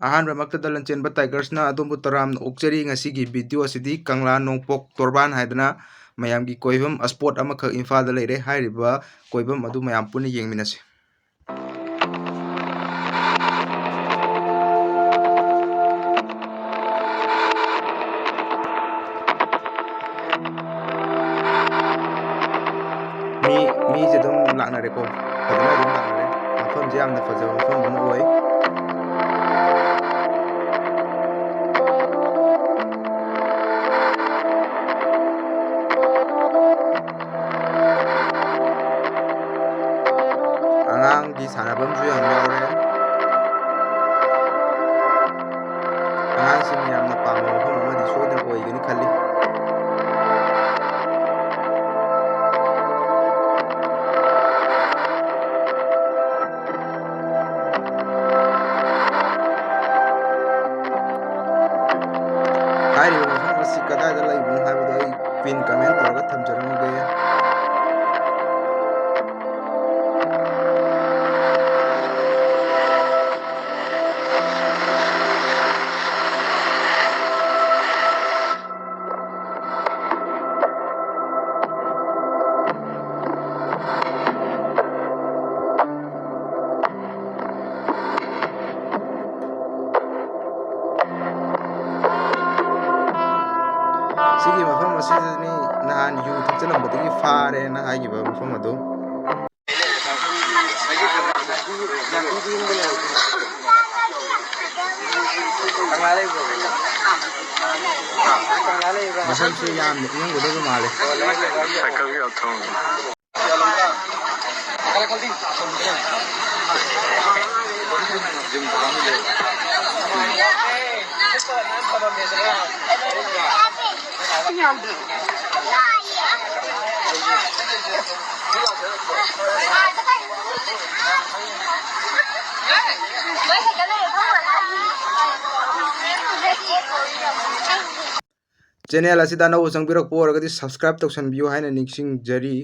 ꯑꯍꯥꯟꯕꯃꯛꯇꯗ ꯂꯟꯆꯦꯟꯕ ꯇꯥꯏꯒꯔꯁꯅ ꯑꯗꯣꯝꯕꯨ ꯇꯔꯥꯝꯅ ꯑꯣꯛꯆꯔꯤ ꯉꯁꯤꯒꯤ ꯚꯤꯗꯤꯑꯣ ꯑꯁꯤꯗꯤ ꯀꯪꯂꯥ ꯅꯣꯡꯄꯣꯛ ꯇꯣꯔꯕꯥꯟ ꯍꯥꯏꯗꯅ ꯃꯌꯥꯝꯒꯤ ꯀꯣꯏꯐꯝ ꯁ꯭ꯄꯣꯠ ꯑꯃꯈꯛ ꯏꯝꯐꯥꯜꯗ ꯂꯩꯔꯦ ꯍꯥꯏꯔꯤꯕ ꯀꯣꯏꯐꯝ ꯑꯗꯨ ꯃꯌꯥꯝ ꯄꯨꯟꯅ ꯌꯦꯡꯃꯤꯟꯅꯁꯤ ꯃꯤꯁꯦ ꯑꯗꯨꯝ ꯂꯥꯛꯅꯔꯦꯀꯣ ꯐꯖꯅ ꯑꯗꯨꯝ ꯂꯥꯛꯅꯔꯦ ꯃꯐꯝꯁꯦ ꯌꯥꯝꯅ ꯐꯖꯕ ꯃꯐꯝ ꯑꯃ ꯑꯣꯏ ꯑꯉꯥꯡꯒꯤ ꯁꯥꯟꯅꯐꯝꯁꯨ ꯌꯥꯝ ꯌꯥꯎꯔꯦ ꯑꯉꯥꯡꯁꯤꯡꯅ ꯌꯥꯝꯅ ꯄꯥꯝꯕ ꯃꯐꯝ ꯑꯃꯗꯤ ꯁꯣꯏꯗꯅ ꯑꯣꯏꯒꯅꯤ ꯈꯜꯂꯤ ꯍꯥꯏꯔꯤꯕ ꯃꯐꯝ ꯑꯁꯤ ꯀꯗꯥꯏꯗ ꯂꯩꯕꯅꯣ ꯍꯥꯏꯕꯗꯨ ꯑꯩ ꯄꯤꯟ ꯀꯃꯦꯟ ꯇꯧꯔꯒ ꯊꯝꯖꯔꯝꯃꯒꯦ ꯁꯤꯒꯤ ꯃꯐꯝ ꯑꯁꯤꯗꯅꯤ ꯅꯍꯥꯟ ꯌꯨ ꯊꯛꯆꯜꯂꯝꯕꯗꯒꯤ ꯐꯥꯔꯦꯅ ꯍꯥꯏꯈꯤꯕ ꯃꯐꯝ ꯑꯗꯨ ꯃꯐꯝꯁꯤ ꯌꯥꯝꯅ ꯏꯪꯉꯝꯒꯗꯕ ꯃꯥꯜꯂꯦ ꯆꯦꯅꯦꯜ ꯑꯁꯤꯗ ꯑꯅꯧꯕ ꯆꯪꯕꯤꯔꯛꯄ ꯑꯣꯏꯔꯒꯗꯤ ꯁꯕꯁꯀ꯭ꯔꯥꯏꯕ ꯇꯧꯁꯟꯕꯤꯌꯨ ꯍꯥꯏꯅ ꯅꯤꯡꯁꯤꯡꯖꯔꯤ